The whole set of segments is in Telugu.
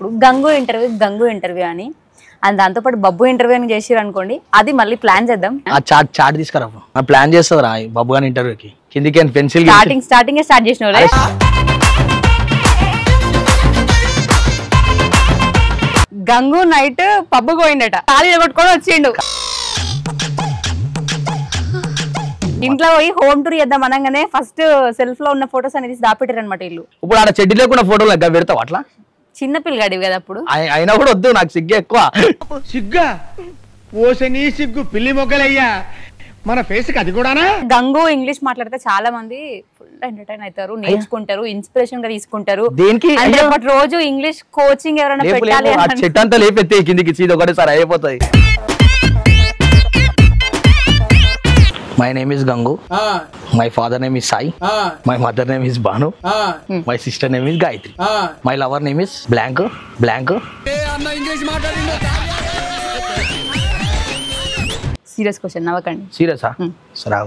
చేసినప్పుడు గంగు ఇంటర్వ్యూ అని అండ్ దాంతోపాటు బబ్బు ఇంటర్వ్యూ అని చేసిరు అనుకోండి, అది మళ్ళీ ప్లాన్ చేద్దాం. ఆ చాట్ తీసుకురా, ప్లాన్ చేస్తుంది రా బబ్బు గాని ఇంటర్వ్యూకి. కిందికి పెన్సిల్ స్టార్టింగ్ స్టార్ట్ చేసిన గంగు నైట్ పబ్బు పోయిందట, ఖాళీ కొట్టుకొని వచ్చిండు. ఇంట్లో పోయి హోమ్ టూర్ చేద్దాం అనగానే ఫస్ట్ సెల్ఫ్ లో ఉన్న ఫొటోస్ అనేది దాపెట్టారు అనమాట ఇల్లు. ఇప్పుడు ఆడ చెడ్డి లేకుండా ఫోటోలు ఎక్కడ పెడతావు అట్లా? చిన్న పిల్లగాడివి కదా అప్పుడు. అయినా కూడా వద్దు, నాకు సిగ్గు ఎక్కువ. సిగ్గా ఓసని సిగ్గు పిల్లి మొగ్గలయ్యా, మన ఫేస్ కి అది కూడానా? గంగు ఇంగ్లీష్ మాట్లాడితే చాలా మంది ఫుల్ ఎంటర్టైన్ అవుతారు, నేర్చుకుంటారు, ఇన్స్పిరేషన్ గా తీసుకుంటారు. దేనికి అంటే రోజు ఇంగ్లీష్ కోచింగ్ ఎవరైనా పెట్టాలి. చెట్టు అంతా లేపెత్తే కిందికి సీదా ఒకటేసారి అయిపోతుంది. My name is Gangu. My father name is Sai. My mother name is Banu. My sister name is Gayatri. My lover name is blank. Serious question, నవ్వకండి. సీరియసా? సరే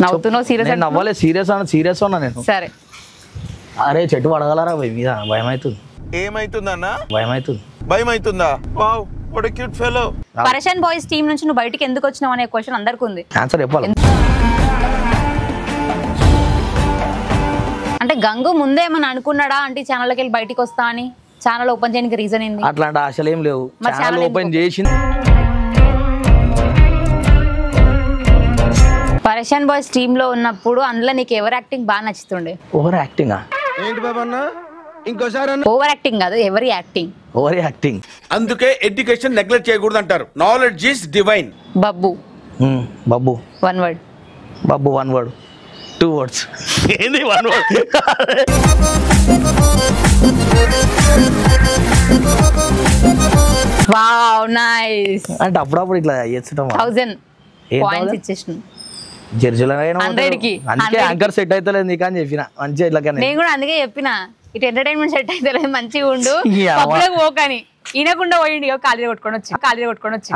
నవ్వుతున్నావు సీరియస్? నవ్వలే, సీరియస్ ఉన్నా నేను. సరే. అరే చెట్టు పడగలరా భయ మీద? భయం అవుతుంది. ఏమైతుందన్నా? భయం అవుతుంది. భయం అవుతుందా? Wow, what a cute fellow. పరేషన్ బాయ్స్ టీం నుంచి నువ్వు బయటికి ఎందుకు వచ్చినావు అనే క్వశ్చన్ అందరికి ఉంది. ఆన్సర్ చెప్పాలి. అంటే గంగు ముందే ఏమన్నా అనుకున్నాడా అంటే ఛానల్కి వెళ్ళి బయటికి వస్తా అని? ఛానల్ ఓపెన్ చేయడానికి రీజన్ ఏంది? అట్లాంటి ఆశలు ఏం లేవు. ఛానల్ ఓపెన్ చేసింది. పరేషన్ బాయ్స్ టీమ్ లో ఉన్నప్పుడు అందులో నీకు ఎవరు యాక్టింగ్ బాగా నచ్చుతుండే? Over acting? ఏంటి బాబన్న ఇంకోసారి? ఓవర్ యాక్టింగ్ కాదు, ఎవరి యాక్టింగ్. Over acting. అందుకే ఎడ్యుకేషన్ నెగ్లెక్ట్ చేయకూడదు అంటారు. Knowledge is divine. Babbu. Babbu one word. Babbu one word, 2 words. ఏంది వన్ వర్డ్? Wow nice. అంటే అప్పుడప్పుడు ఇట్లా చేస్తుంటాం. 1000 పాయింట్స్ ఇచ్చేసిన జడ్జిలైనా 100 కి. అందుకే యాంకర్ సెట్ అయితే లేదు నీకు అని చెప్పిన. మంచిగా ఇట్లా నేను కూడా అందుకే చెప్పిన, ఇటు ఎంటర్టైన్మెంట్ సెట్ అయితే లేదు, మంచిగా ఉండు, పబ్లిక్ పోకని. ఈయనకుండా పోయింది, ఖాళీ కొట్టుకొని వచ్చి.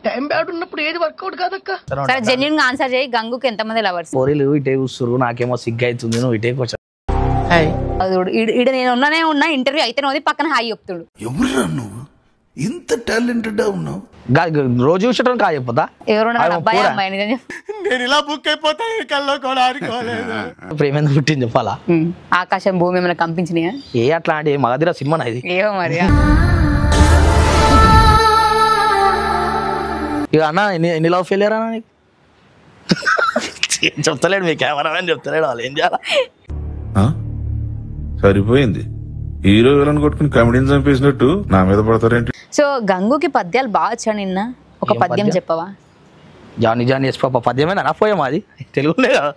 టైం బ్యాడ్ ఉన్నప్పుడు ఏది వర్కౌట్ కాదక్క. సరే జెన్యూన్ గా ఆన్సర్ చేయి. గంగుకి ఎంతమంది లవర్స్? పోరీలు ఇటే కూర్చురు, నాకేమో సిగ్గు అవుతుంది, నువ్వు ఇటే కూర్చో. ఈడ నేను ఉన్నా ఇంటర్వ్యూ అయితే పక్కన హాయి చెప్తుడు. ఎవరురా నువ్వు ఇంత టాలెంటెడ్ ఉన్నావు? రోజు చూసటం కా చెప్పదా? ఎవరున్నా అబ్బాయి అమ్మాయి? నేను ఇలా బుక్ అయిపోతా కల్లో కూడా ఆడుకోలేదు. ప్రేమ పుట్టింది చెప్పాలా? ఆకాశం భూమి ఏమైనా కంపించినాయా? ఏ అట్లా అంటే మగధిర సినిమా ఇది. ఏమో మరి. ఇక అన్న ఎన్ని లవ్ ఫెయిలియర్ అన్న నీకు? చెప్తలేడు మీ కెమెరామెన్, చెప్తలేడు. వాళ్ళు ఏం చేయాలా? సరిపోయింది, హీరో విలన్ కొట్టుకుని కమెడీని చంపేసినట్టు నా మీద పడతారేంటి? సో గంగుకి పద్యాలు బాగా వచ్చా? నిన్న ఒక పద్యం చెప్పవా? Johnny Johnny yes papa పద్యమేనా? నా పోయామా అది? తెలుగులే కదా.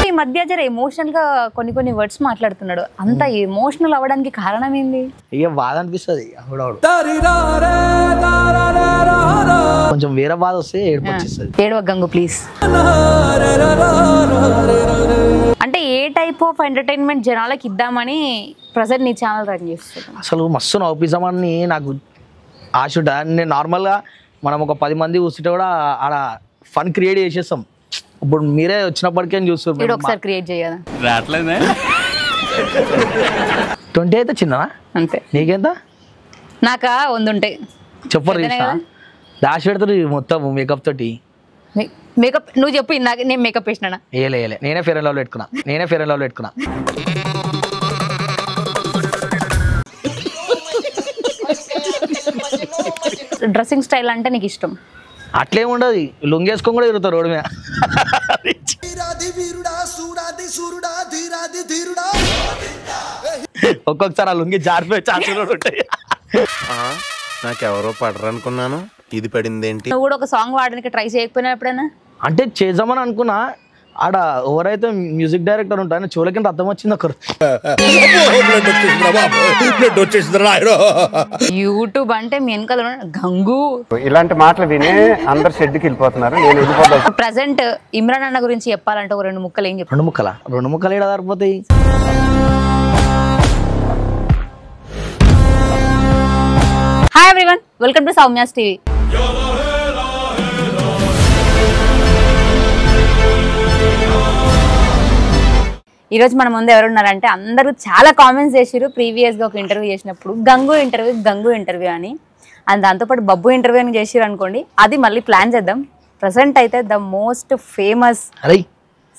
ఈ మధ్య జర ఎమోషనల్ గా కొన్ని వర్డ్స్ మాట్లాడుతున్నాడు. అంత ఎమోషనల్ అవ్వడానికి కారణం ఏంది? ఇక బాధ అనిపిస్తుంది. కొంచెం వేరే బాధ వస్తే ఏడుపు వచ్చేస్తుంది. ఏడవ గంగు ప్లీజ్. అంటే ఏ టైప్ ఆఫ్ ఎంటర్టైన్మెంట్ జనాలకి ఇద్దామని ప్రెసెంట్ నీ ఛానల్ రన్ చేస్తాను? అసలు మస్తు నవ్వుపిస్తామని నాకు ఆశ. నేను నార్మల్గా మనం ఒక 10 మంది కూర్చుంటే కూడా ఆడ ఫన్ క్రియేట్ చేసేస్తాం. ఇప్పుడు మీరే వచ్చినప్పటికే చూస్తారు. ఒకసారి క్రియేట్ చేయదా? 20 అయితే చిన్ననా? అంతే. నీకెంత? నాకా 100 ఉంటాయి. చెప్పరు డాష్ పెడతారు మొత్తం మేకప్ తోటి. మేకప్ నువ్వు చెప్పు. నేను మేకప్ వేసినా? వేయలే, నేనే ఫెయిర్ అండ్ లవ్లీ పెట్టుకున్నా. డ్రెస్సింగ్ స్టైల్ అంటే నీకు ఇష్టం? అట్లే ఉండదు, లుంగేసుకొని కూడా తిరుగుతారు రోడ్డు మీద. ఒక్కొక్కసారి ఆ లుంగి జారిపోయే ఛాన్సులు కూడా ఉంటాయి. నాకెవరో పడరు అనుకున్నాను, ఇది పడింది ఏంటి? నువ్వు కూడా ఒక సాంగ్ వాడడానికి ట్రై చేయకపోయినా ఎప్పుడైనా? అంటే చేద్దామని అనుకున్నా. ఆడ ఎవరైతే మ్యూజిక్ డైరెక్టర్ ఉంటాయో చెవులకి అర్థం వచ్చింది ఒకరు. యూట్యూబ్ అంటే మీ వెనకాల గంగు ఇలాంటి మాటలు విని అందరు షెడ్కి వెళ్ళిపోతున్నారు. ప్రెసెంట్ ఇమ్రాన్ అన్న గురించి చెప్పాలంటే ఒక 2 ముక్కలు ఏం చెప్పు? 2 ముక్కలు ఏడా సరిపోతాయి? Hi everyone, welcome to Soumya's TV. ఈరోజు మన ముందు ఎవరున్నారంటే అందరూ చాలా కామెంట్స్ చేసిరు ప్రీవియస్గా ఒక ఇంటర్వ్యూ చేసినప్పుడు గంగు ఇంటర్వ్యూ అని అండ్ దాంతోపాటు బబ్బు ఇంటర్వ్యూ అని చేసిరు అనుకోండి, అది మళ్ళీ ప్లాన్ చేద్దాం. ప్రజెంట్ అయితే ద మోస్ట్ ఫేమస్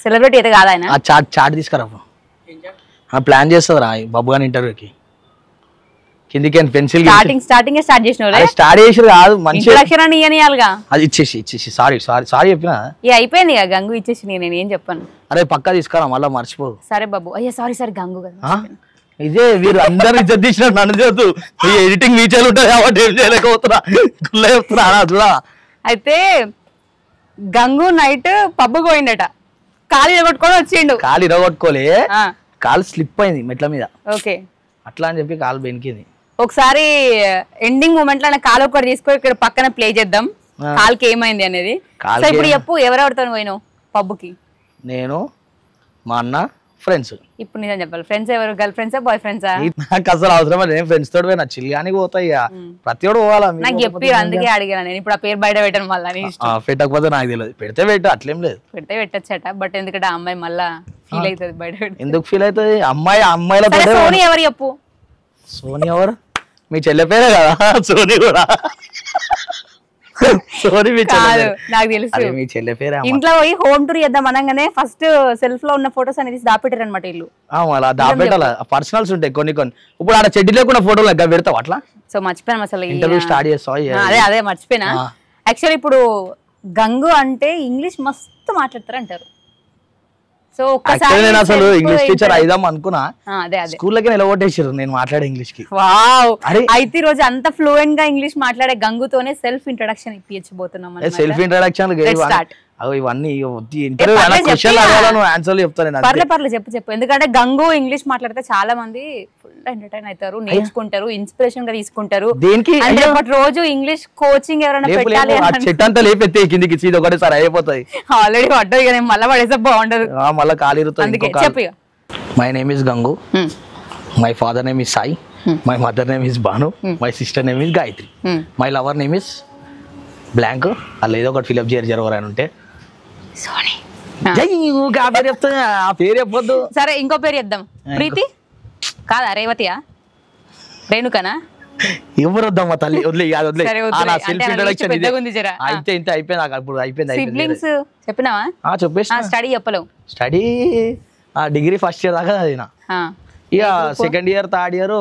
సెలబ్రిటీ అయితే కాదు ఆయన. చాట్ తీసుకురా ప్లాన్ చేస్తుందిరా బాబు గాని ఇంటర్వ్యూకి. కిందికి పెన్సిల్ స్టార్టింగ్ స్టార్ట్ చేసిన స్టార్ట్ చేసి కాదు మంచి అక్షరాన్ని ఇయ్యాలిగా, అది ఇచ్చేసి సారీ చెప్పినా అయిపోయింది ఇక గంగు ఇచ్చేసి నేను ఏం చెప్పాను. అరే పక్కా తీసుకురా మళ్ళీ మర్చిపో. సరే బాబు, అయ్యా సారీ గంగు కదా. ఇదే మీరు అందరు ఇజ్జత్ తీసిన నన్ను చదువు ఎడిటింగ్ మీ చేయాలి ఉంటుంది కాబట్టి ఏం చేయలేకపోతున్నా చూడా. అయితే గంగు నైట్ పబ్బుకు పోయిండట, కాలు ఇరగొట్టుకొని వచ్చిండు. కాలు ఇరగొట్టుకోలే, కాలు స్లిప్ అయింది మెట్ల మీద. ఓకే అట్లా అని చెప్పి కాలు బెనికింది. ఒకసారి ఎండింగ్ మూమెంట్ లో కాలు ఒకటి తీసుకొని ఇక్కడ పక్కన ప్లే చేద్దాం, కాలుకి ఏమైంది అనేది. ఇప్పుడు చెప్పు, ఎవరెవరితో పోయినావు పబ్బుకి? నేను, మా అన్న, ఫ్రెండ్స్. ఇప్పుడు నిజం చెప్పాలి, ఫ్రెండ్స్ ఎవరు? గర్ల్ ఫ్రెండ్సా బాయ్ ఫ్రెండ్సా? నాకు అసలు అవసరం నేను ఫ్రెండ్స్ తోటి పోయినా చిల్లిగానికి పోతాయి ప్రతి ఒడు పోవాలా. నాకు చెప్పి అందుకే అడిగాను నేను. ఇప్పుడు ఆ పేరు బయట పెట్టాను మళ్ళీ పెట్టకపోతే నాకు తెలియదు, పెడితే పెట్టు అట్లేం లేదు, పెడితే పెట్టచ్చట. బట్ ఎందుకంటే ఆ అమ్మాయి మళ్ళా ఫీల్ అవుతుంది బయట. ఎందుకు ఫీల్ అవుతుంది? అమ్మాయిలతో సోనీ ఎవరు చెప్పు? సోనీ ఎవరు? మీ చెల్లె పేరే కదా సోనీ కూడా. సోనీ మీ కాదు, నాకు తెలుసు మీ చెల్లె పేరే. ఇంట్లో పోయి హోమ్ టూర్ చేద్దాం అనగానే ఫస్ట్ సెల్ఫ్ లో ఉన్న ఫోటోస్ అనేది దాపెట్టారు అనమాట ఇల్లు. అలా దాపెట్టాల పర్సనల్స్ ఉంటాయి కొన్ని. ఇప్పుడు ఆడ చెడ్డి లేకుండా ఫోటోలు దగ్గర పెడతావు అట్లా. సో మర్చిపోయాను అసలు ఇంటర్వ్యూ స్టార్ట్ చేస్తావు. అదే మర్చిపోయినా. యాక్చువల్లీ ఇప్పుడు గంగు అంటే ఇంగ్లీష్ మస్తు మాట్లాడతారు అంటారు. సో నేను అసలు ఇంగ్లీష్ టీచర్ అయిదాం అనుకున్నా, స్కూల్లోకి నిలబొట్టేసారు నేను మాట్లాడే ఇంగ్లీష్ కి. వావ్, అయితే ఈ రోజు అంత ఫ్లూయెంట్ గా ఇంగ్లీష్ మాట్లాడే గంగుతోనే సెల్ఫ్ ఇంట్రడక్షన్ ఇప్పించబోతున్నాం. సెల్ఫ్ ఇంట్రడక్షన్ ఇవన్నీ పర్లే చెప్పు. ఎందుకంటే గంగు ఇంగ్లీష్ మాట్లాడితే చాలా మంది ఫుల్ ఎంటర్టైన్ అవుతారు, నేర్చుకుంటారు, ఇన్స్పిరేషన్ గా తీసుకుంటారు. రోజు ఇంగ్లీష్ కోచింగ్ ఎవరైనా పెట్టాలి చెట్టంతా లేపెత్తే కిందికి సీదా ఒకటేసారి అయిపోతాయి. ఆల్రెడీ పడ్డది కదా, మళ్ళీ పడేస్తే బాగుండదు, మళ్ళీ కాలిరుతుంది. చెప్పు. My name is Gangu, my father name is Sai, my mother name is Bhanu, my sister name is Gayatri, my lover name is blank. అలా ఏదో ఒకటి ఫిల్అప్ చేయరు అని ఉంటే. పేరు చెప్పొద్దు. సరే ఇంకో పేరు చెప్దాం. ప్రీతి కాదా? రేవతియా? రేణుకనా? ఎవరు వద్దామా తల్లి, వదిలే వదిలే. సిబ్లింగ్స్ చెప్పినావా? చెప్పేసి స్టడీ చెప్పలేవు. స్టడీ డిగ్రీ ఫస్ట్ ఇయర్ దాకా చదివినా. ఇక సెకండ్ ఇయర్ థర్డ్ ఇయర్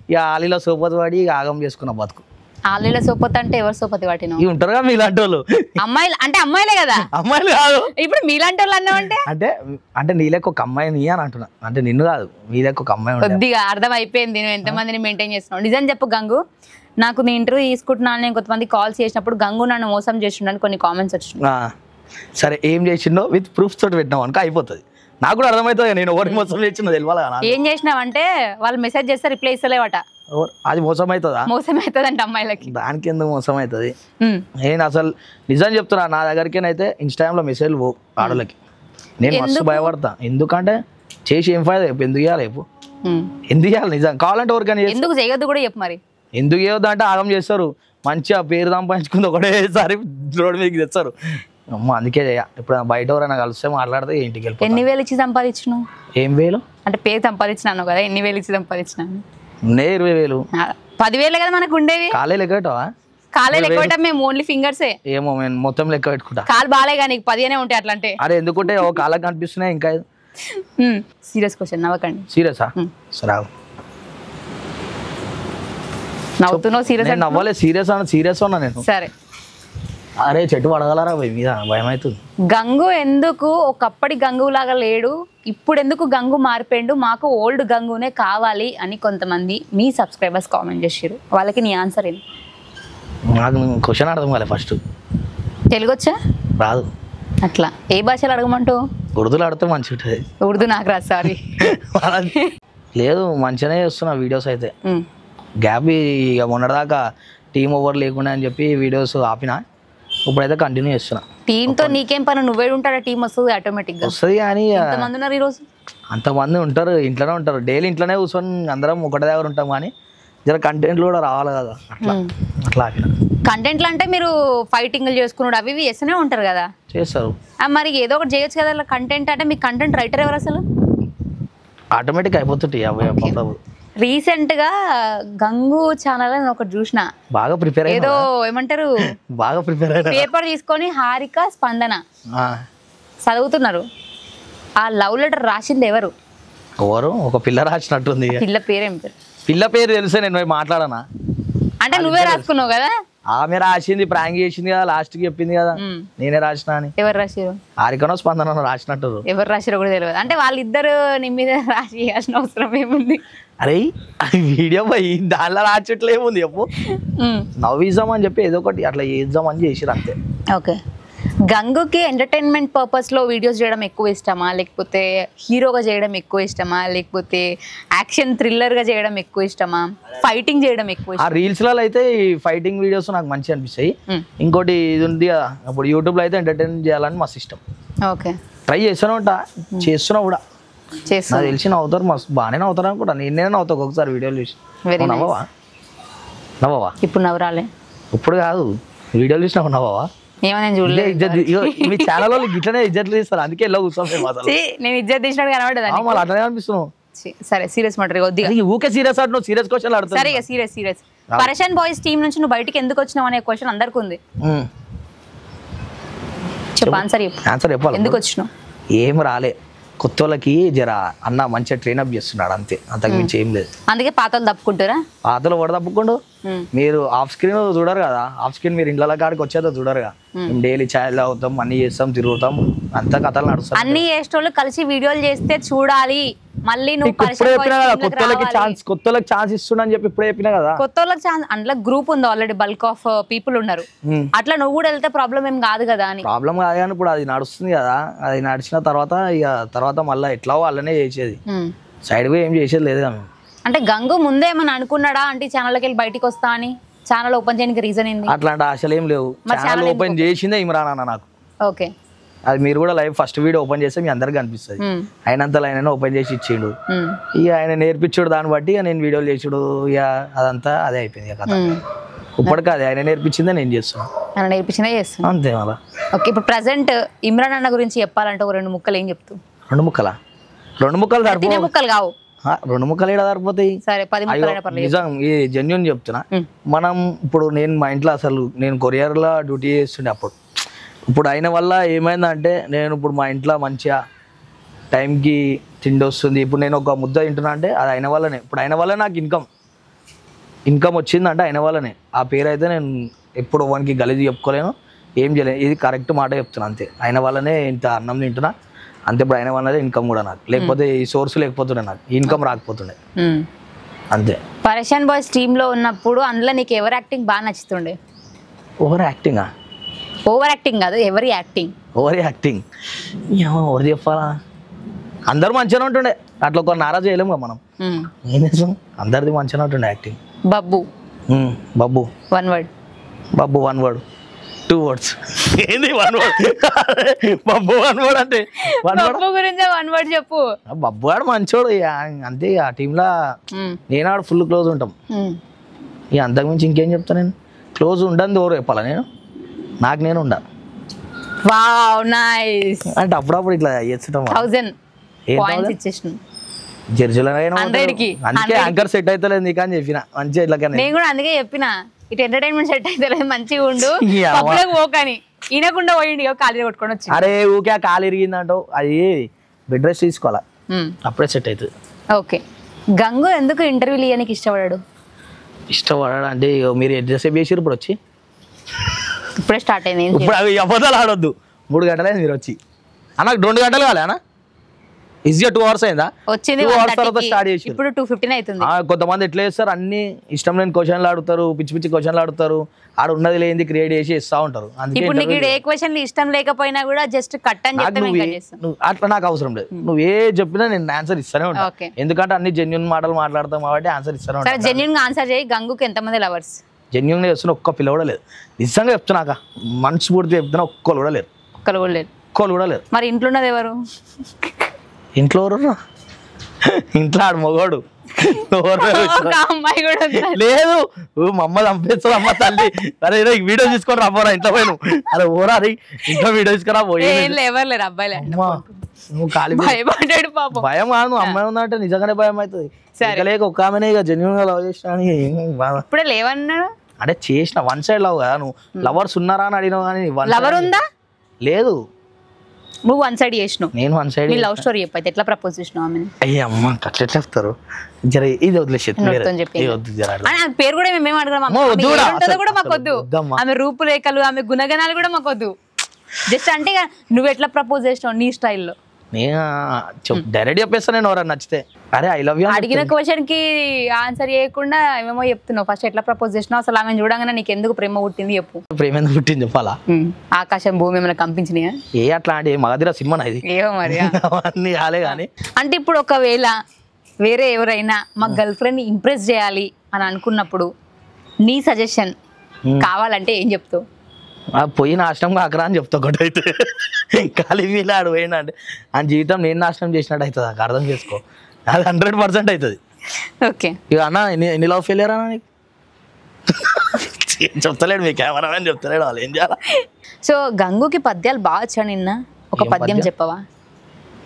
ఇక ఆలీలో సోపతి వాడి ఇక ఆగం చేసుకున్న బతుకు. ఆలీలో సోపతి అంటే ఎవరు సోపతి వాటిన? ఉంటారుగా మీలాంటి వాళ్ళు. అమ్మాయిలు అంటే అమ్మాయిలే కదా. అమ్మాయిలు కాదు, ఇప్పుడు మీలాంటి వాళ్ళు అన్నావంటే అంటే నీ లెక్క ఒక అమ్మాయిని అని అంటున్నా. అంటే నిన్ను కాదు, నీ లెక్క ఒక అమ్మాయి. కొద్దిగా అర్థం అయిపోయింది నువ్వు ఎంతమందిని మెయింటైన్ చేస్తున్నావు. నిజం చెప్పు గంగు, నాకు నీ ఇంటర్వ్యూ తీసుకుంటున్నాను నేను కొంతమంది కాల్స్ చేసినప్పుడు గంగు నన్ను మోసం చేస్తుండని కొన్ని కామెంట్స్ వచ్చినాయి. సరే ఏం చేసిండో విత్ ప్రూఫ్స్ తోటి పెట్టినావు అనుకో అయిపోతుంది. నాకు కూడా అర్థమవుతుంది నేను ఎవరికి మోసం చేసిన తెలియాలి. ఏం చేసినావంటే వాళ్ళు మెసేజ్ చేస్తే రిప్లై ఇస్తలేవట. అది మోసం అవుతుందా? మోసం అవుతుంది అంటే అమ్మాయిలకి. దానికి ఎందుకు మోసం అవుతుంది? నేను అసలు నిజం చెప్తున్నా, నా దగ్గరికేనైతే ఇన్స్టాగ్రామ్లో మెసేజ్లు పో ఆడలకి. నేను మస్తు భయపడతా. ఎందుకంటే చేసి ఏం ఫైదా? ఎందుకు చేయాలి? ఎందుకు చేయాలి? నిజం కావాలంటే ఎవరికైనా ఎందుకు చేయొద్దు కూడా చెప్పు. మరి ఎందుకు చేయొద్దు అంటే ఆగం చేస్తారు, మంచిగా పేరు సంపాదించుకుంది ఒకటేసారి రోడ్డు మీదకి తెస్తారు. అమ్మ అందుకే చేయ. ఇప్పుడు బయట ఎవరైనా కలిస్తే మాట్లాడితే ఇంటికి వెళ్ళి. ఎన్ని వేలు ఇచ్చి సంపాదించినావు? ఏం వేలు అంటే పేరు సంపాదించినాను కదా, ఎన్ని వేలు ఇచ్చి సంపాదించినాను? 20,000. 10,000 కదా మనకు ఉండేవి. కాలే లెక్క పెట్టవా? కాలే లెక్క పెట్టా మేము, ఓన్లీ ఫింగర్సే. ఏమో నేను మొత్తం లెక్క పెట్టుకుంటా. కాలు బాలే కానీ 10 ఉంటాయి అట్లా అంటే. అరే ఎందుకుంటే ఓ కాళ్ళకి కనిపిస్తున్నాయి ఇంకా. సీరియస్ క్వశ్చన్, నవ్వకండి. సీరియసా? సరే నవ్వుతున్నావు. సీరియస్ నవ్వలే, సీరియస్ ఉన్నా నేను. సరే అరే చెట్టు పడగలరా మీద భయం అవుతుంది. గంగు ఎందుకు ఒకప్పటి గంగు లాగా లేడు, ఇప్పుడు ఎందుకు గంగు మారిపోయిండు, మాకు ఓల్డ్ గంగునే కావాలి అని కొంతమంది మీ సబ్స్క్రైబర్స్ కామెంట్ చేసారు. వాళ్ళకి నీ ఆన్సర్ ఏంటి? నాకు క్వశ్చన్ అర్థం కాలే. ఫస్ట్ తెలుగు వచ్చా? రాదు. అట్లా ఏ భాషలు అడగమంటావు? ఉర్దూలో అడితే మంచిగా ఉంటుంది. ఉర్దూ నాకు రాదు, సారీ. లేదు మంచిగానే చేస్తున్నా వీడియోస్ అయితే. గ్యాప్ ఇక మొన్నటిదాకా టీమ్ ఓవర్ లేకుండా అని చెప్పి వీడియోస్ ఆపినా, ఇప్పుడైతే కంటిన్యూ చేస్తున్నా. టీంతో నీకేం పని, నువ్వే ఉంటాడా? టీం వస్తుంది ఆటోమేటిక్గా వస్తుంది. కానీ ఎంతమంది ఉన్నారు ఈరోజు? అంతమంది ఉంటారు, ఇంట్లోనే ఉంటారు. డైలీ ఇంట్లోనే కూర్చొని అందరం ఒకటి దగ్గర ఉంటాం. కానీ జర కంటెంట్లు కూడా రావాలి కదా, అట్లా అట్లా ఆపిన. కంటెంట్లు అంటే మీరు ఫైటింగ్లు చేసుకున్నాడు అవి ఇవి చేస్తూనే ఉంటారు కదా. చేస్తారు. మరి ఏదో ఒకటి చేయొచ్చు కదా కంటెంట్. అంటే మీకు కంటెంట్ రైటర్ ఎవరు అసలు? ఆటోమేటిక్ అయిపోతుంటాయి అవి. రీసెంట్ గా గంగు ఛానల్ అని ఒకటి చూసిన, బాగా ప్రిపేర్ ఏదో ఏమంటారు బాగా ప్రిపేర్ అయినా పేపర్ తీసుకొని హారిక స్పందన చదువుతున్నారు. ఆ లవ్ లెటర్ రాసింది ఎవరు? ఒక పిల్ల రాసినట్టుంది. పిల్ల పేరేం పేరు? పిల్ల పేరు తెలిసే నేను మాట్లాడనా? అంటే నువ్వే రాసుకున్నావు కదా? ఆమె రాసింది, ప్రాంక్ చేసింది కదా, లాస్ట్ కి చెప్పింది కదా నేనే రాసిన అని. ఎవరు రాసిరు? హారికనో స్పందనో రాసినట్టు. ఎవరు రాసిరో కూడా తెలియదు. అంటే వాళ్ళిద్దరు నీ మీద రాసి చేయాల్సిన అవసరం ఏముంది? అరే వీడియో పోయి దానిలో రాచట్లు ఏముంది చెప్పు. నవ్విద్దాం అని చెప్పి ఏదో ఒకటి అట్లా చేద్దామని చేసిరు అంతే. ఓకే. గంగుకి ఎంటర్టైన్మెంట్ పర్పస్ లో వీడియోస్ చేయడం ఎక్కువ ఇష్టమా, లేకపోతే హీరోగా చేయడం ఎక్కువ ఇష్టమా, లేకపోతే యాక్షన్ థ్రిల్లర్ గా చేయడం ఎక్కువ ఇష్టమా, ఫైటింగ్ చేయడం ఎక్కువ ఇష్టమా? ఆ రీల్స్ లలో అయితే ఈ ఫైటింగ్ వీడియోస్ నాకు మంచిగా అనిపిస్తాయి. ఇంకోటి ఇది ఉంది కదా, ఇప్పుడు యూట్యూబ్ లో అయితే ఎంటర్టైన్ చేయాలని మస్తు ఇష్టం. ఓకే. ట్రై చేస్తూనే ఉంటా, చేస్తున్నా కూడా. నాకు తెలిసి నవ్వుతారు, మస్తు బాగానే నవ్వుతారు అనుకుంటా. నేనే నవ్వుతా ఒక్కొక్కసారి వీడియోలు చూసి. నవ్వవా? ఇప్పుడు నవ్వరాలే. ఇప్పుడు కాదు, వీడియోలు చూసి నవ్వవా? ఏమని చూడలేదు. మీ ఛానల్ వాళ్ళు ఇట్లనే ఇజ్జట్లు తీస్తారు, అందుకే ఇలా కూర్చోం. నేను ఇజ్జత్ తీసినట్టు కనబడదు. అట్లనే అనిపిస్తున్నావు. సరే సీరియస్ మాట ఊకే సీరియస్ అంటున్నావు, సీరియస్ క్వశ్చన్ అడుగుతా. సరే సీరియస్. పరేషన్ బాయ్స్ టీం నుంచి నువ్వు బయటికి ఎందుకు వచ్చినావు అనే క్వశ్చన్ అందరికి ఉంది. చెప్పు, ఆన్సర్ చెప్పాలి. ఎందుకు వచ్చినావు? ఏం రాలే, కొత్త వాళ్ళకి జర అన్న మంచిగా ట్రైన్అప్ చేస్తున్నాడు అంతే, అంతకు మించి ఏం లేదు. అందుకే పాతలు తప్పుకుంటారా? పాతలు కూడా తప్పుకుంటూ మీరు ఆఫ్ స్క్రీన్ చూడరు కదా, ఆఫ్ స్క్రీన్ మీరు ఇండ్ల కాడికి వచ్చేదో చూడరుగా. మేము డైలీ ఛాయ్ తాగుతాం, అన్ని చేస్తాం, తిరుగుతాం, అంతా కథలు నడుస్తాం. అన్ని చేసేటోళ్ళు కలిసి వీడియోలు చేస్తే చూడాలి. మళ్ళీ నువ్వు కొత్త వాళ్ళకి ఛాన్స్ ఇస్తున్నా అని చెప్పి ఇప్పుడే చెప్పినా కదా. కొత్త వాళ్ళకి ఛాన్స్ అందులో గ్రూప్ ఉంది ఆల్రెడీ, బల్క్ ఆఫ్ పీపుల్ ఉన్నారు. అట్లా నువ్వు కూడా వెళ్తే ప్రాబ్లం ఏం కాదు కదా అని. ప్రాబ్లం కాదు కానీ ఇప్పుడు అది నడుస్తుంది కదా, అది నడిచిన తర్వాత మళ్ళీ ఎట్లా వాళ్ళనే చేసేది, సైడ్ గా ఏం చేసేది లేదు కదా. అంటే గంగు ముందే ఏమన్నా అనుకున్నాడా అంటే ఛానల్కి వెళ్ళి బయటికి వస్తా అని? ఛానల్ ఓపెన్ చేయడానికి రీజన్ ఏంది? అట్లాంటి ఆశలు ఏం లేవు. ఛానల్ ఓపెన్ చేసిందే ఇమ్రాన్ అన్న నాకు. ఓకే. అది మీరు కూడా లైవ్ ఫస్ట్ వీడియో ఓపెన్ చేస్తే మీ అందరికి కనిపిస్తుంది. అయినంత ఆయన ఓపెన్ చేసి ఇచ్చిండు, ఇక ఆయన నేర్పించాడు, దాన్ని బట్టి నేను వీడియోలు చేసాడు, ఇక అదంతా అదే అయిపోయింది కథ. ఇప్పటికి అది ఆయన నేర్పించిందే నేను చేస్తున్నాను. ఆయన నేర్పించిందే చేస్తాను అంతే మళ్ళా. ఓకే. ఇప్పుడు ప్రెసెంట్ ఇమ్రాన్ అన్న గురించి చెప్పాలంటే ఒక 2 ముక్కలు ఏం చెప్తావు? 2 ముక్కలా? 2 ముక్కలు సరిపోతాయి. ముక్కలు కావు, 2 ముక్కలు ఏడా సరిపోతాయి? సరే 10 ముక్కలు. నిజం, ఈ జెన్యూన్ చెప్తున్నా. మనం ఇప్పుడు నేను మా ఇంట్లో అసలు నేను కొరియర్లో డ్యూటీ చేస్తుండే అప్పుడు. ఇప్పుడు అయిన వల్ల ఏమైందంటే నేను ఇప్పుడు మా ఇంట్లో మంచిగా టైంకి తిండి వస్తుంది. ఇప్పుడు నేను ఒక ముద్ద తింటున్నా అంటే అది అయిన వల్లనే. ఇప్పుడు అయిన వల్ల నాకు ఇన్కమ్ వచ్చిందంటే అయిన వల్లనే. ఆ పేరు అయితే నేను ఎప్పుడు వానికి గలీజు చెప్పుకోలేను, ఏం చేయలేను. ఇది కరెక్ట్ మాట చెప్తున్నా అంతే. అయిన వల్లనే ఇంత అన్నం తింటున్నా అంతే. ఇప్పుడు అయిన వల్లనే ఇన్కమ్ కూడా నాకు, లేకపోతే ఈ సోర్స్ లేకపోతుండే నాకు ఇన్కమ్ రాకపోతుండే అంతే. పరేషన్ బాయ్స్ టీంలో ఉన్నప్పుడు అందులో నీకు ఎవరి యాక్టింగ్ బాగా నచ్చుతుండే? ఓవర్ యాక్టింగా? ఓవర్ యాక్టింగ్ కాదు, ఎవరి యాక్టింగ్? ఓవర్ యాక్టింగ్ ఎవరు చెప్పాలా? అందరు మంచిగానే ఉంటుండే, అట్లా ఒక నారాజు చేయలేము కదా మనం. ఏం చేస్తాం, అందరిది మంచిగానే ఉంటుండే acting. Babbu 1 word. Babbu 1 word 2 words. ఏంది 1 word? బబ్బు 1 word అంటే బబ్బు గురించి 1 word చెప్పు. బబ్బు వాడు మంచోడు అంతే. ఆ టీంలో నేను ఆడు ఫుల్ క్లోజ్ ఉంటాం. ఇక అంతకుమించి ఇంకేం చెప్తా, నేను క్లోజ్ ఉండదు ఎవరు చెప్పాలా? నాకు నేను ఉండా. Wow nice. అంటే అప్పుడప్పుడు ఇట్లా చేస్తుంటాం. 1000 పాయింట్స్ ఇచ్చేసిన జడ్జిలైనా అందుకే యాంకర్ సెట్ అవుతలేదు నీకు అని చెప్పిన. మంచిగా ఇట్లా నేను కూడా అందుకే చెప్పిన, ఇటు ఎంటర్టైన్మెంట్ సెట్ అవుతలేదు, మంచిగా ఉండు, పబ్లిక్ పోకని. ఈయనకుండా పోయింది ఖాళీ కొట్టుకొని వచ్చి. అరే ఊకే కాలు ఇరిగిందంటావు, అది బెడ్ రెస్ట్ తీసుకోవాలా, అప్పుడే సెట్ అవుతుంది. ఓకే. గంగు ఎందుకు ఇంటర్వ్యూలు ఇవ్వడానికి ఇష్టపడాడు? ఇష్టపడాడు అంటే మీరు ఎంతసేపు చేసారు ఇప్పుడు వచ్చి? ఇప్పుడే స్టార్ట్ అయింది. ఇప్పుడు అవి అబద్ధాలు ఆడొద్దు. 3 గంటలైంది మీరు వచ్చి. అన్న 2 గంటలు కాలే అన్న, ఈజీగా 2 hours అయిందా? వచ్చింది 2 hours తర్వాత స్టార్ట్ చేసి. ఇప్పుడు 2:15 అవుతుంది. కొంతమంది ఎట్లా చేస్తారు, అన్ని ఇష్టం లేని క్వశ్చన్లు ఆడుతారు, పిచ్చి పిచ్చి క్వశ్చన్లు ఆడుతారు, ఆడ ఉన్నది లేని క్రియేట్ చేసి ఇస్తా ఉంటారు. ఇప్పుడు నీకు ఏ క్వశ్చన్ ఇష్టం లేకపోయినా కూడా జస్ట్ కట్ అని చెప్తే అట్లా నాకు అవసరం లేదు. నువ్వు ఏ చెప్పినా నేను ఆన్సర్ ఇస్తానే ఉంటాను, ఎందుకంటే అన్ని జెన్యూన్ మాటలు మాట్లాడతాం కాబట్టి ఆన్సర్ ఇస్తానే ఉంటాను. జెన్యూన్ గా ఆన్సర్ చేయి. గంగుకి ఎంతమంది లవర్స్? జెన్యూన్ గా చేస్తున్నా ఒక్క పిల్ల కూడా లేదు. నిజంగా చెప్తున్నాక మనస్ఫూర్తి చెప్తున్నా, ఒక్కరు కూడా లేరు. ఒక్కరు కూడా లేరు. మరి ఇంట్లో ఉన్నది ఎవరు? ఇంట్లో ఎవరు? ఇంట్లో ఆడు మొగోడు లేదు. మా అమ్మ చంపేస్తుంది, అమ్మ తల్లి. అరే వీడియో తీసుకొని రాబోరా ఇంట్లో పోయి. అరే ఓరా అది ఇంట్లో వీడియో తీసుకురా పోయి. ఎవరు లేరు అబ్బాయిలే. నువ్వు ఖాళీ భయపడ్డాడు పాపం. భయం కాదు, నువ్వు అమ్మాయి ఉందంటే నిజంగానే భయం అవుతుంది. లేక ఒక్క ఆమెనే ఇక జెన్యున్ గా లవ్ చేసిన ఇప్పుడే లేవన్నాడు అంటే చేసిన వన్ సైడ్ లవ్ కదా. నువ్వు లవర్స్ ఉన్నారా అని అడిగినావు కానీ లవర్ ఉందా లేదు. నువ్వు వన్ సైడ్ చేసినావు. నేను వన్ సైడ్. నీ లవ్ స్టోరీ చెప్పు అయితే, ఎట్లా ప్రపోజ్ చేసినావు ఆమె? అయ్యా అమ్మ అట్లా ఎట్లా చెప్తారు, జర ఇది వదిలేసి పేరు కూడా మేమేం అడగడం కూడా మాకు వద్దు. ఆమె రూపురేఖలు ఆమె గుణగణాలు కూడా మాకు వద్దు. జస్ట్ అంటే నువ్వు ఎట్లా ప్రపోజ్ చేసినావు నీ స్టైల్లో? నేను డైరెక్ట్ చెప్పేస్తా నేను ఎవరైనా నచ్చితే, అరే ఐ లవ్ యూ అడిగిన క్వశ్చన్ కి ఆన్సర్ చేయకుండా ఏమేమో చెప్తున్నావు. ఫస్ట్ ఎట్లా ప్రపోజ్ చేసినావు, అసలు ఆమె చూడగానే నీకు ఎందుకు ప్రేమ పుట్టింది చెప్పు. ప్రేమ ఎందుకు పుట్టింది చెప్పాలా? ఆకాశం భూమి ఏమైనా కంపించినాయా? ఏ అట్లా అంటే మగధిర సినిమా ఇది ఏమో మరి అవన్నీ కాలే కానీ. అంటే ఇప్పుడు ఒకవేళ వేరే ఎవరైనా మా గర్ల్ ఫ్రెండ్ ఇంప్రెస్ చేయాలి అని అనుకున్నప్పుడు నీ సజెషన్ కావాలంటే ఏం చెప్తావు? పోయి నాశనం కాకరా అని చెప్తా. ఒకటి అయితే ఖాళీ వీళ్ళాడు పోయినా అంటే ఆయన జీవితం నేను నాశనం చేసినట్టు అవుతుంది. నాకు అర్థం చేసుకో, అది 100% అవుతుంది. ఓకే ఇక అన్న ఎన్ని లవ్ ఫెయిలియర్ అన్న నీకు చెప్తలేడు, మీ కెమెరామెన్ చెప్తలేడు, వాళ్ళు ఏం చేయాలా? సో గంగుకి పద్యాలు బాగా వచ్చా నిన్న, ఒక పద్యం చెప్పవా?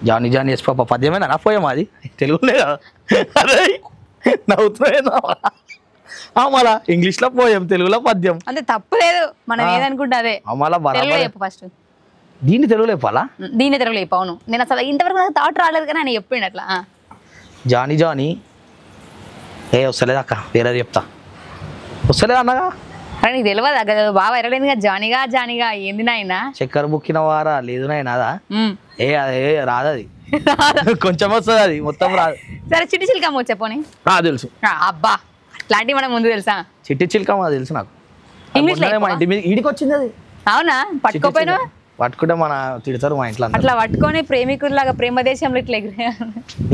జానీ జానీ ఎస్ పాప పద్యమేనా నా పోయామా? అది తెలుగులే కదా. అదే నవ్వుతున్నాయినా మళ్ళా ఇంగ్లీష్ లో పోయాం, తెలుగులో పద్యం. అంటే తప్పు లేదు, మనం ఏదనుకుంటే అదే. చెప్పు ఫస్ట్. దీన్ని తెలుగులో చెప్పాలా? దీన్ని తెలుగులో చెప్పు. అవును, నేను అసలు ఇంతవరకు నాకు థాట్ రాలేదు కానీ ఆయన చెప్పిండు అట్లా. జానీ జానీ వస్తలేదు అక్క, వేరే చెప్తా. వస్తలేదు అన్నగా? అరే నీకు తెలియదు బాగా ఎరలేదు కదా. జానిగా జానిగా ఏంది నాయన? చక్కెర బుక్కిన వారా లేదు నాయనదా? అదే రాదు, అది కొంచెం వస్తుంది, అది మొత్తం రాదు. సరే చిట్టి చిల్కమ్మ వచ్చేపోని తెలుసు. అబ్బా అట్లాంటివి మనకు ముందు తెలుసా? చిట్టి చిల్కమ్మ తెలుసు నాకు. మా ఇంటి మీద ఈడికి వచ్చింది అది. అవునా? పట్టుకోపోయినా? పట్టుకుంటే మన తిడతారు మా ఇంట్లో. అట్లా పట్టుకొని ప్రేమికుడిలాగా ప్రేమ దేశంలో ఇట్లా ఎగిరే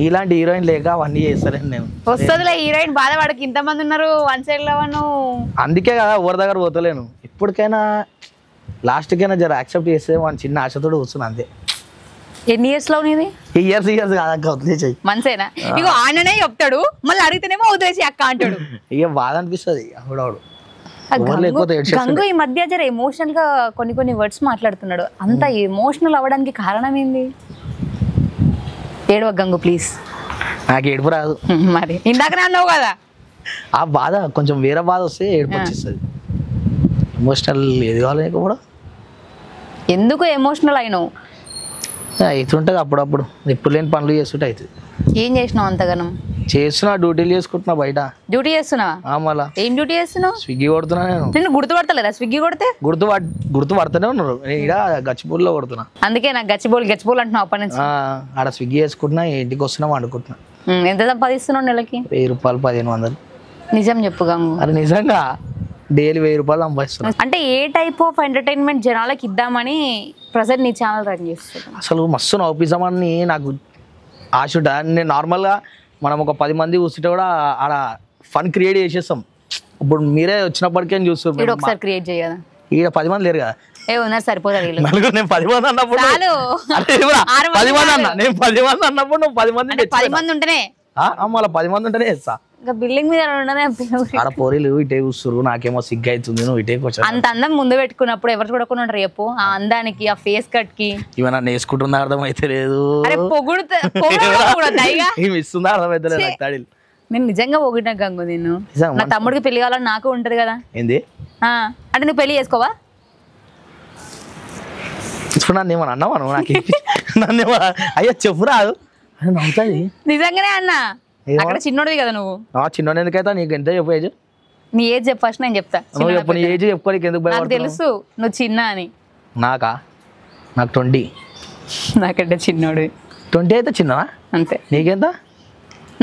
ఇలాంటి హీరోయిన్ లేక అవన్నీ చేస్తాను నేను. వస్తుందిలే హీరోయిన్ బాధపడకి, ఇంతమంది ఉన్నారు వన్ సైడ్ లో. అందుకే కదా ఎవరి దగ్గర పోతలేను. ఇప్పటికైనా లాస్ట్కైనా జర యాక్సెప్ట్ చేస్తే వాడిని చిన్న ఆశతోడు వస్తుంది అంతే. ఎన్ని ఇయర్స్ లో నీది? ఇయర్స్ కాదక్క, వదిలేసాయి. మనసేనా? ఇగో ఆయననే చెప్తాడు, మళ్ళీ అడిగితేనేమో వదిలేసి అక్క అంటాడు. ఇక బాధ అనిపిస్తుంది అప్పుడప్పుడు. గంగు ఈ మధ్య జర ఎమోషనల్ గా కొన్ని వర్డ్స్ మాట్లాడుతున్నాడు. అంత ఎమోషనల్ అవ్వడానికి కారణం ఏంది? ఏడవ గంగు ప్లీజ్. నాకు ఏడుపు రాదు. మరి ఇందాకనే అన్నావు కదా. ఆ బాధ కొంచెం వేరే బాధ వస్తే ఏడుపు వచ్చేస్తుంది. ఎమోషనల్ ఏది కావాలి కూడా. ఎందుకు ఎమోషనల్ అయినావు? అవుతుంటుంది అప్పుడప్పుడు, ఎప్పుడు లేని పనులు చేస్తుంటే అవుతుంది. ఏం చేసినావు అంతగానం? చేస్తున్నా, డ్యూటీలు చేసుకుంటున్నా బయట. డ్యూటీ చేస్తున్నావా? మళ్ళా ఏం డ్యూటీ చేస్తున్నావు? స్విగ్గీ కొడుతున్నా. నేను గుర్తుపడతలేదా స్విగ్గీ కొడితే? గుర్తుపడుతూనే ఉన్నారు. నేను ఇక్కడ గచ్చిబౌలిలో కొడుతున్నా. అందుకే నాకు గచ్చిబౌల్ అంటున్నావు అప్పటి నుంచి. ఆడ స్విగ్గీ చేసుకుంటున్నా, ఇంటికి వస్తున్నా వండుకుంటున్నా. ఎంత సంపాదిస్తున్నావు నెలకి? 1000 రూపాయలు 1500. నిజం చెప్పు గంగు. అది నిజంగా డైలీ 1000 రూపాయలు సంపాదిస్తున్నా. అంటే ఏ టైప్ ఆఫ్ ఎంటర్టైన్మెంట్ జనాలకు ఇద్దామని ప్రజెంట్ నీ ఛానల్ రన్ చేస్తున్నా? అసలు మస్తు నవ్వుపిస్తామని నాకు ఆశ ఉంటుంది. నేను నార్మల్గా మనం ఒక 10 మంది కూర్చుంటే కూడా ఆడ ఫన్ క్రియేట్ చేసేస్తాం. ఇప్పుడు మీరే వచ్చినప్పటికే చూస్తారు. ఒకసారి క్రియేట్ చేయదా? ఈడ 10 మంది లేరు కదా. ఉన్నారు సరిపోతారు. నేను 10 మంది అన్నప్పుడు 10 మంది అన్నా, నేను 10 మంది అన్నప్పుడు నువ్వు 10 మంది 10 మంది ఉంటేనే మళ్ళీ 10 మంది ఉంటేనే చేస్తా. ఇంకా బిల్డింగ్ మీద ఆడ పోరీలు ఇటే కూర్చురు, నాకేమో సిగ్గు అవుతుంది, నువ్వు ఇటే కూర్చో. అంత అందం ముందు పెట్టుకున్నప్పుడు ఎవరు చూడకుండా ఉంటారు చెప్పు? ఆ అందానికి, ఆ ఫేస్ కట్ కి ఇవన్న నేసుకుంటుందా అర్థం అయితే లేదు. ఇస్తుందా అర్థం అయితే లేదు. నేను నిజంగా పొగిడిన గంగు నిన్ను. నా తమ్ముడికి పెళ్లి కావాలని నాకు ఉంటది కదా. ఏంది అంటే నువ్వు పెళ్లి చేసుకోవా? నన్ను ఏమన్నా అన్నావా నువ్వు? నాకు నన్ను అయ్యో చెప్పు రాదు నవ్వుతుంది. నిజంగానే అన్నా. అక్కడ చిన్నోడివి కదా నువ్వు. చిన్నోడు ఎందుకైతే నీకు ఎంత చెప్పు ఏజ్? నీ ఏజ్ చెప్పు ఫస్ట్, నేను చెప్తా. చెప్పు నీ ఏజ్ చెప్పుకోనికి ఎందుకు నాకు తెలుసు నువ్వు చిన్న అని. నాకు 20. నాకంటే చిన్నోడు. 20 అయితే చిన్నవా? అంతే. నీకెంత?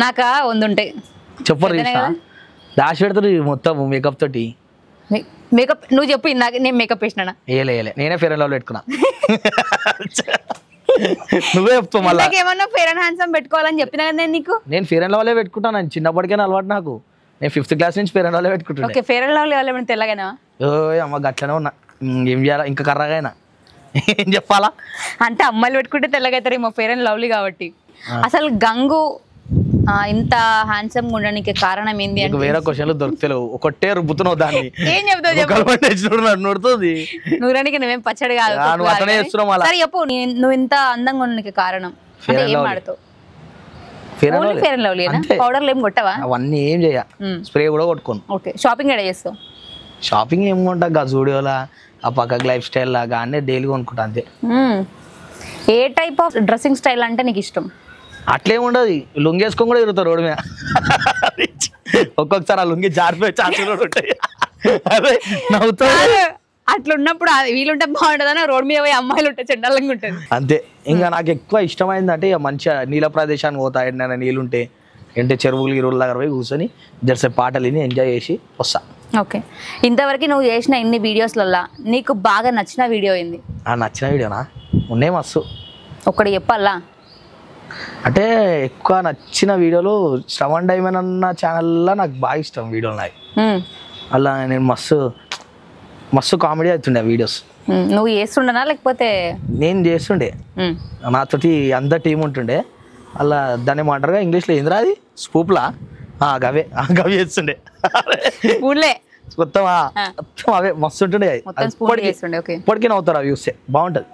నాకా 100 ఉంటాయి. చెప్పరు దాచి పెడతారు మొత్తం మేకప్ తోటి. మేకప్ నువ్వు చెప్పు. ఇందాక నేను మేకప్ వేసినా? వేయలే, నేనే ఫెయిర్ అండ్ లవ్లీ పెట్టుకున్నా. నువ్వే చెప్తావు మళ్ళీ. ఏమన్నా ఫెయిర్ అండ్ హ్యాండ్సమ్ పెట్టుకోవాలని చెప్పినా కదా నేను నీకు. నేను ఫెయిర్ అండ్ లవ్లీ పెట్టుకుంటాను, చిన్నప్పటికైనా అలవాటు నాకు. నేను 5th క్లాస్ నుంచి ఫెయిర్ అండ్ లవ్లీ పెట్టుకుంటాను. ఓకే, ఫెయిర్ అండ్ లవ్లీ వాళ్ళు తెల్లగానా? అమ్మ గట్లనే ఉన్నా, ఏం చేయాలా ఇంకా కర్రగా ఏం చెప్పాలా? అంటే అమ్మాయిలు పెట్టుకుంటే తెల్లగైతారేమో ఫెయిర్ అండ్ లవ్లీ కాబట్టి. అసలు గంగు ఇంత హ్యాండ్సమ్ ఉండడానికి కారణం ఏంది నీకు అంటే వేరే క్వశ్చన్లు దొరుకుతలేవు ఒకటే రుబ్బుతున్నావు దాన్ని ఏం చెప్తావు చెప్పు. నడుతుంది నూరానికి నువ్వేం పచ్చడి కాదు ఆ, నువ్వు అట్లనే చేస్తున్నావు అలా. సరే చెప్పు నువ్వు ఇంత అందంగా ఉండడానికి కారణం అంటే ఏం వాడతావు? ఓన్లీ ఫేర్ అండ్ లవ్లీ పౌడర్లు ఏం కొట్టవా? అవన్నీ ఏం చేయ స్ప్రే కూడా కొట్టుకోను. ఓకే షాపింగ్ ఎక్కడ చేస్తావు? షాపింగ్ ఏం కొంటా గా జూడియోలా ఆ పక్కకి లైఫ్ స్టైల్ లాగా అన్నీ డైలీ కొనుక్కుంటా అంతే. ఏ టైప్ ఆఫ్ డ్రెస్సింగ్ స్టైల్ అంటే నీకు ఇష్టం? అట్లేం ఉండదు, లుంగి వేసుకొని కూడా తిరుగుతారు రోడ్డు మీద. ఒక్కొక్కసారి ఆ లుంగి జారిపోయి ఛాన్సులు కూడా ఉంటాయి. అదే నవ్వుతా అట్లా ఉన్నప్పుడు వీలుంటే బాగుంటుందని రోడ్ మీద పోయి అమ్మాయిలు ఉంటే చెడ్డలంగా ఉంటుంది అంతే. ఇంకా నాకు ఎక్కువ ఇష్టమైందంటే ఇక మంచిగా నీళ్ళ ప్రదేశానికి పోతా, ఎన్నైనా నీళ్ళుంటే అంటే చెరువులు గిరువుల దగ్గర పోయి కూర్చొని జర్సే పాటలు విని ఎంజాయ్ చేసి వస్తా. ఓకే, ఇంతవరకు నువ్వు చేసిన ఇన్ని వీడియోస్లల్లా నీకు బాగా నచ్చిన వీడియో ఏంది? ఆ నచ్చిన వీడియోనా ఉన్నాయి మస్తు. ఒకటి చెప్పాలా? అంటే ఎక్కువ నచ్చిన వీడియోలు శ్రవణ్ డైమండ్ అన్న ఛానల్లో నాకు బాగా ఇష్టం వీడియోలు నాయి. అలా నేను మస్తు కామెడీ అవుతుండే వీడియోస్. నువ్వు చేస్తుండనా లేకపోతే? నేను చేస్తుండే, నాతోటి అంత టీం ఉంటుండే. అలా దాన్ని ఏమంటారుగా ఇంగ్లీష్లో ఏందిరా అది స్పూప్లా గవే గవి చేస్తుండే ఊళ్ళే మొత్తం మొత్తం అవే మస్తు ఉంటుండే. ఇప్పటికీ నవ్వుతారు అవి చూస్తే బాగుంటుంది.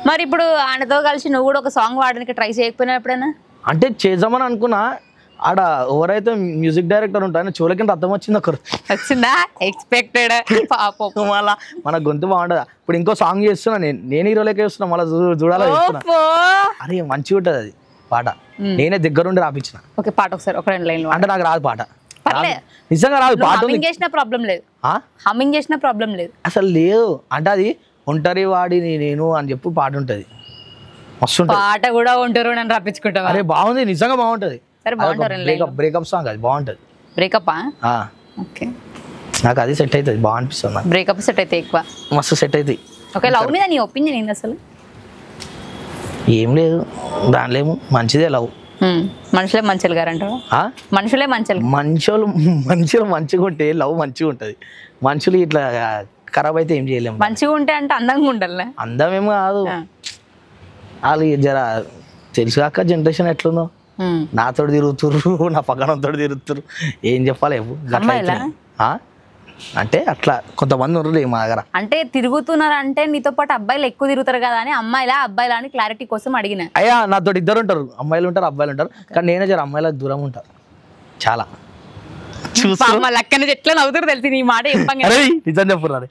మరి ఇప్పుడు ఆయనతో కలిసి నువ్వు కూడా ఒక సాంగ్ వాడడానికి ట్రై చేయకపోయినా ఎప్పుడైనా? అంటే చేద్దామని అనుకున్నా, ఆడ ఎవరైతే మ్యూజిక్ డైరెక్టర్ ఉంటారో చూడకుండా అర్థం వచ్చింది ఒకరు వచ్చిందా ఎక్స్పెక్టెడ్ పాపం. మళ్ళా మన గొంతు బాగుంటుందా. ఇప్పుడు ఇంకో సాంగ్ చేస్తున్నా నేను హీరోలకే చేస్తున్నా, మళ్ళీ చూడాలి. అరే మంచిగా ఉంటుంది అది పాట, నేనే దగ్గరుండి రాపించిన. ఓకే పాట ఒకసారి ఒక 2 లైన్లు అంటే నాకు రాదు పాట, నిజంగా రాదు పాట. హమ్మింగ్ చేసిన ప్రాబ్లం లేదు, హమ్మింగ్ చేసిన ప్రాబ్లం లేదు అసలు లేదు. అంటే అది ఒంటరి వాడిని నేను అని చెప్పి పాట ఉంటుంది, మస్తు పాట కూడా ఉంటారు నన్ను రప్పించుకుంటా. అరే బాగుంది, నిజంగా బాగుంటది. సరే బాగుంటారు, బ్రేకప్ సాంగ్ అది బాగుంటది. బ్రేకప్ ఓకే, నాకు అది సెట్ అవుతుంది, బాగా అనిపిస్తుంది నాకు. బ్రేకప్ సెట్ అయితే ఎక్కువ మస్తు సెట్ అవుతుంది. ఓకే, లవ్ మీద నీ ఒపీనియన్ ఏంది అసలు? ఏం లేదు, దాంట్లో ఏమో మంచిదే లవ్. మనుషులే మంచిలు గారు అంటారు, మనుషులే మంచిలు. మనుషులు మంచిగా ఉంటే లవ్ మంచిగా ఉంటది. మనుషులు ఇట్లా ఖరాబ్ అయితే ఏం చేయలేము. మంచిగా ఉంటే అంటే అందంగా ఉండాలి. అందం ఏమో కాదు, వాళ్ళు జర తెలుసు కాక జనరేషన్ ఎట్లుందో, నాతోడు తిరుగుతుర్రు, నా పక్కనతోడు తిరుగుతురు, ఏం చెప్పాలి అంటే అట్లా కొంతమంది ఉన్నారు మా దగ్గర. అంటే తిరుగుతున్నారు అంటే నీతో పాటు అబ్బాయిలు ఎక్కువ తిరుగుతారు కదా అని అమ్మాయిలా అబ్బాయిలా అని క్లారిటీ కోసం అడిగిన. అయ్యా నాతో ఇద్దరు ఉంటారు, అమ్మాయిలు ఉంటారు అబ్బాయిలు ఉంటారు, కానీ నేనే జర అమ్మాయిల దూరం ఉంటారు చాలా. లక్కన ఎట్లా నవ్వుతారు తెలిసి నీ మాట నిజం చెప్పున్నారు.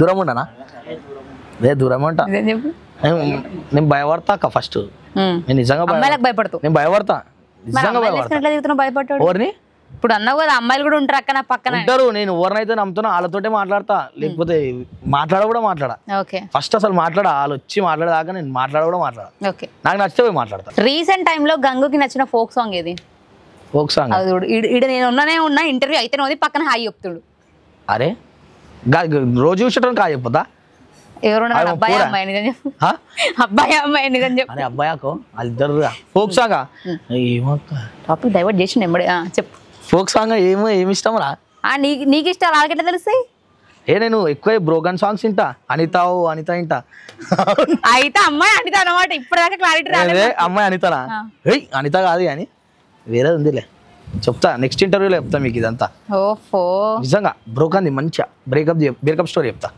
దూరం ఉండనా? అదే దూరం ఉంటా, నేను భయపడతా అక్క. ఫస్ట్ నేను నిజంగా భయపడతావు? నేను భయపడతా, నిజంగా భయపడతా. ఎవరిని ఇప్పుడు అన్నావు కదా అమ్మాయిలు కూడా ఉంటారు అక్క నా పక్కన ఉంటారు. నేను ఎవరినైతే నమ్ముతున్నా వాళ్ళతోటే మాట్లాడతా, లేకపోతే మాట్లాడా. ఫస్ట్ అసలు మాట్లాడా, వాళ్ళు వచ్చి మాట్లాడదాకా నేను మాట్లాడా. నాకు నచ్చితే పోయి మాట్లాడతా. రీసెంట్ టైమ్ లో గంగుకి నచ్చిన ఫోక్ సాంగ్ ఏది? ఫోక్ సాంగ్ నేను ఉన్నా ఇంటర్వ్యూ అయితే పక్కన హాయి చెప్తాడు. అరే రోజు చూసేటోని కా చెప్పదా? ఎవరున్నారు? అబ్బాయి అమ్మాయి నిజం చెప్పు. అబ్బాయి అమ్మాయి నిజం చెప్పు. అరే అబ్బాయాకో వాళ్ళిద్దరు ఫోక్ సాంగ్ టాపిక్ డైవర్ట్ చేసి చెప్పు. ఫోక్ సాంగ్ ఏమి ఇష్టం రా? నీకు ఇష్టం వాళ్ళకెట్లా తెలుస్తాయి? నేను ఎక్కువ బ్రోకన్ సాంగ్స్ వింటా. అనిత వింటా. అయితే అమ్మాయి అనిత అనమాట. ఇప్పటిదాకా క్లారిటీ రాలేదు. అమ్మాయి అనితనా? అనిత కాదు కానీ వేరే ఉందిలే, చెప్తా నెక్స్ట్ ఇంటర్వ్యూలో చెప్తా మీకు ఇదంతా. ఓహో నిజంగా బ్రోకన్ది మంచిగా బ్రేకప్ స్టోరీ చెప్తా.